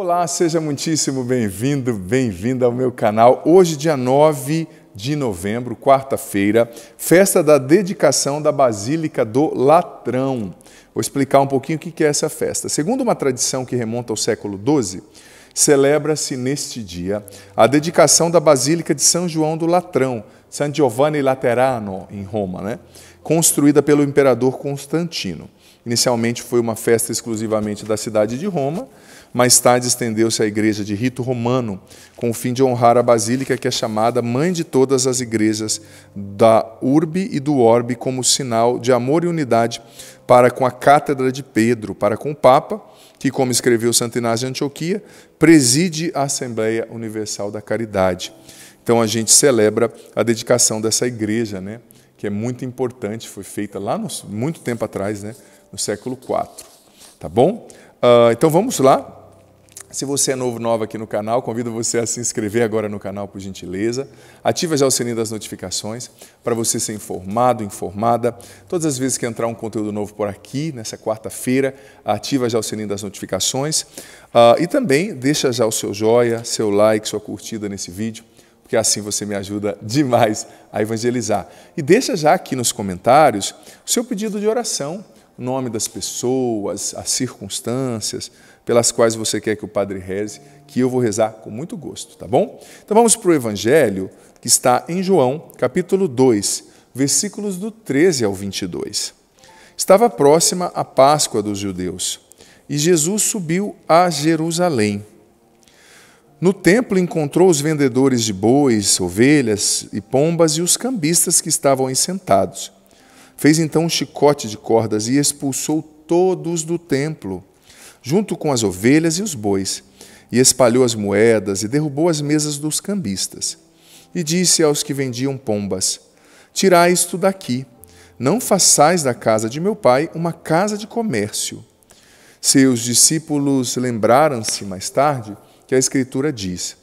Olá, seja muitíssimo bem-vindo, bem-vinda ao meu canal. Hoje, dia 9 de novembro, quarta-feira, festa da dedicação da Basílica do Latrão. Vou explicar um pouquinho o que é essa festa. Segundo uma tradição que remonta ao século XII, celebra-se neste dia a dedicação da Basílica de São João do Latrão, San Giovanni Laterano, em Roma, né? Construída pelo imperador Constantino. Inicialmente foi uma festa exclusivamente da cidade de Roma, mais tarde estendeu-se à igreja de rito romano, com o fim de honrar a basílica que é chamada mãe de todas as igrejas da urbe e do orbe, como sinal de amor e unidade para com a cátedra de Pedro, para com o Papa, que, como escreveu Santo Inácio de Antioquia, preside a Assembleia Universal da Caridade. Então a gente celebra a dedicação dessa igreja, né, que é muito importante, foi feita lá muito tempo atrás, né, no século IV. Tá bom? Então vamos lá. Se você é nova aqui no canal, convido você a se inscrever agora no canal, por gentileza. Ativa já o sininho das notificações para você ser informado, informada. Todas as vezes que entrar um conteúdo novo por aqui, nessa quarta-feira, ativa já o sininho das notificações. E também deixa já o seu joia, seu like, sua curtida nesse vídeo, porque assim você me ajuda demais a evangelizar. E deixa já aqui nos comentários o seu pedido de oração, o nome das pessoas, as circunstâncias pelas quais você quer que o Padre reze, que eu vou rezar com muito gosto, tá bom? Então vamos para o Evangelho, que está em João, capítulo 2, versículos do 13 ao 22. Estava próxima a Páscoa dos judeus, e Jesus subiu a Jerusalém. No templo encontrou os vendedores de bois, ovelhas e pombas e os cambistas que estavam aí sentados. Fez então um chicote de cordas e expulsou todos do templo, junto com as ovelhas e os bois, e espalhou as moedas e derrubou as mesas dos cambistas. E disse aos que vendiam pombas: tirai isto daqui, não façais da casa de meu pai uma casa de comércio. Seus discípulos lembraram-se mais tarde que a Escritura diz: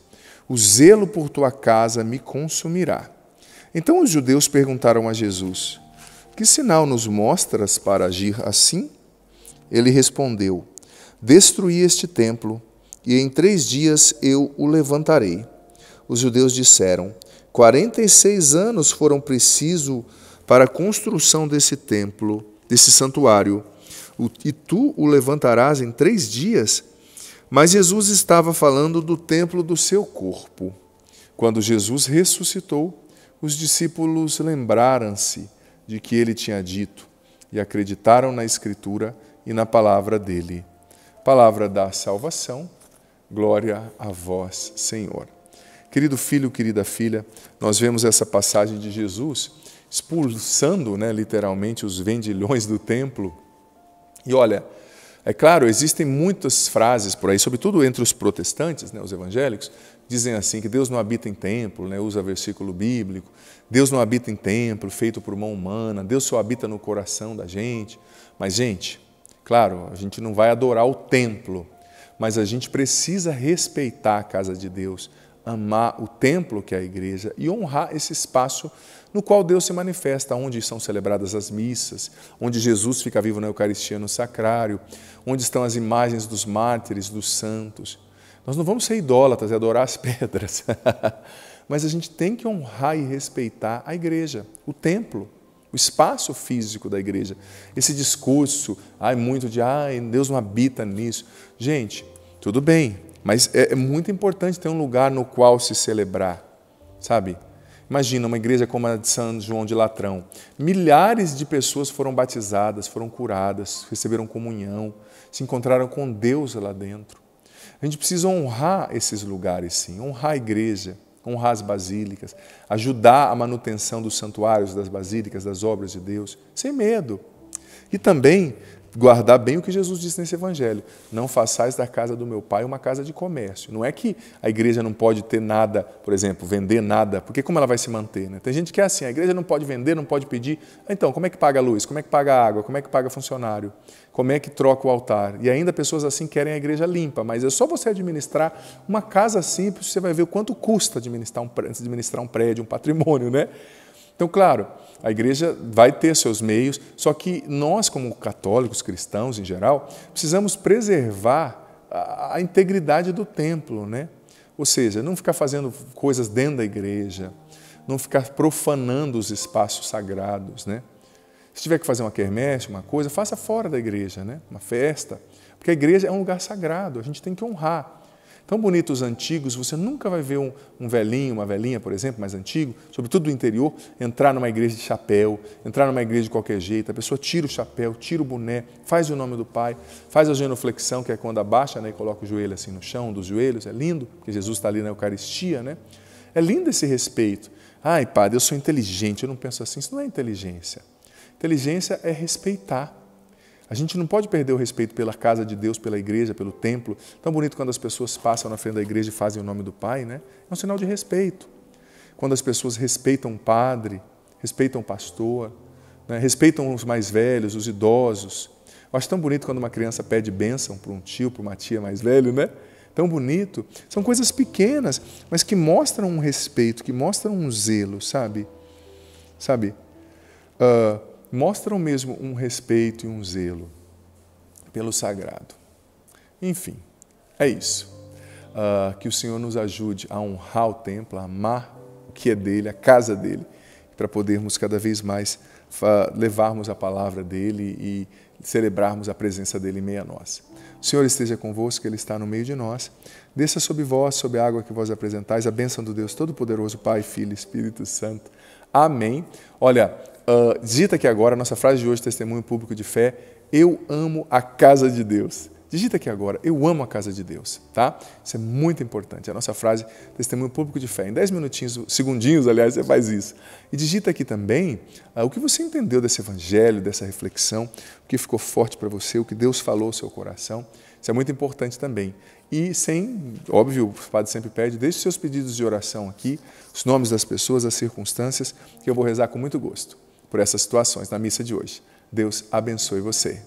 o zelo por tua casa me consumirá. Então os judeus perguntaram a Jesus: que sinal nos mostras para agir assim? Ele respondeu: destruí este templo, e em 3 dias eu o levantarei. Os judeus disseram: 46 anos foram precisos para a construção desse templo, desse santuário, e tu o levantarás em 3 dias? Mas Jesus estava falando do templo do seu corpo. Quando Jesus ressuscitou, os discípulos lembraram-se de que ele tinha dito e acreditaram na Escritura e na palavra dele. Palavra da salvação, glória a vós, Senhor. Querido filho, querida filha, nós vemos essa passagem de Jesus expulsando, literalmente, os vendilhões do templo. E olha, é claro, existem muitas frases por aí, sobretudo entre os protestantes, os evangélicos, dizem assim que Deus não habita em templo, usa versículo bíblico, Deus não habita em templo feito por mão humana, Deus só habita no coração da gente. Mas, gente, claro, a gente não vai adorar o templo, mas a gente precisa respeitar a casa de Deus, amar o templo que é a igreja e honrar esse espaço no qual Deus se manifesta, onde são celebradas as missas, onde Jesus fica vivo na Eucaristia no sacrário, onde estão as imagens dos mártires, dos santos. Nós não vamos ser idólatras e adorar as pedras, mas a gente tem que honrar e respeitar a igreja, o templo, o espaço físico da igreja. Esse discurso, Deus não habita nisso. Gente, tudo bem, mas é muito importante ter um lugar no qual se celebrar, sabe? Imagina uma igreja como a de São João de Latrão. Milhares de pessoas foram batizadas, foram curadas, receberam comunhão, se encontraram com Deus lá dentro. A gente precisa honrar esses lugares, sim, honrar a igreja, honrar as basílicas, ajudar a manutenção dos santuários, das basílicas, das obras de Deus, sem medo. E também guardar bem o que Jesus disse nesse evangelho: não façais da casa do meu pai uma casa de comércio. Não é que a igreja não pode ter nada, por exemplo, vender nada, porque como ela vai se manter? Tem gente que é assim, a igreja não pode vender, não pode pedir. Então, como é que paga a luz? Como é que paga a água? Como é que paga funcionário? Como é que troca o altar? E ainda pessoas assim querem a igreja limpa, mas é só você administrar uma casa simples, você vai ver o quanto custa administrar um prédio, um patrimônio, né? Então, claro, a igreja vai ter seus meios, só que nós, como católicos, cristãos em geral, precisamos preservar a integridade do templo, né? Ou seja, não ficar fazendo coisas dentro da igreja, não ficar profanando os espaços sagrados, né? Se tiver que fazer uma quermesse, uma coisa, faça fora da igreja, né? Uma festa, porque a igreja é um lugar sagrado, a gente tem que honrar. Tão bonitos os antigos, você nunca vai ver um velhinho, uma velhinha, por exemplo, mais antigo, sobretudo do interior, entrar numa igreja de chapéu, entrar numa igreja de qualquer jeito, a pessoa tira o chapéu, tira o boné, faz o nome do Pai, faz a genuflexão, que é quando abaixa, né, e coloca o joelho assim no chão, dos joelhos, é lindo, porque Jesus está ali na Eucaristia, né? É lindo esse respeito. Ai, padre, eu sou inteligente, eu não penso assim, isso não é inteligência. Inteligência é respeitar. A gente não pode perder o respeito pela casa de Deus, pela igreja, pelo templo. Tão bonito quando as pessoas passam na frente da igreja e fazem o nome do Pai, né? É um sinal de respeito. Quando as pessoas respeitam o padre, respeitam o pastor, né? Respeitam os mais velhos, os idosos. Eu acho tão bonito quando uma criança pede bênção para um tio, para uma tia mais velho, né? Tão bonito. São coisas pequenas, mas que mostram um respeito, que mostram um zelo, sabe? Mostram mesmo um respeito e um zelo pelo sagrado. Enfim, é isso. Que o Senhor nos ajude a honrar o templo, a amar o que é dele, a casa dele, para podermos cada vez mais levarmos a palavra dele e celebrarmos a presença dele em meio a nós. O Senhor esteja convosco, Ele está no meio de nós. Desça sobre vós, sobre a água que vós apresentais, a bênção do Deus Todo-Poderoso, Pai, Filho e Espírito Santo. Amém. Olha, digita aqui agora a nossa frase de hoje, testemunho público de fé. Eu amo a casa de Deus. Digita aqui agora, eu amo a casa de Deus, tá? Isso é muito importante, a nossa frase, testemunho público de fé. Em 10 minutinhos, segundinhos, aliás, você faz isso. E digita aqui também o que você entendeu desse evangelho, dessa reflexão, o que ficou forte para você, o que Deus falou ao seu coração. Isso é muito importante também. E óbvio, o padre sempre pede, deixe seus pedidos de oração aqui, os nomes das pessoas, as circunstâncias, que eu vou rezar com muito gosto por essas situações na missa de hoje. Deus abençoe você.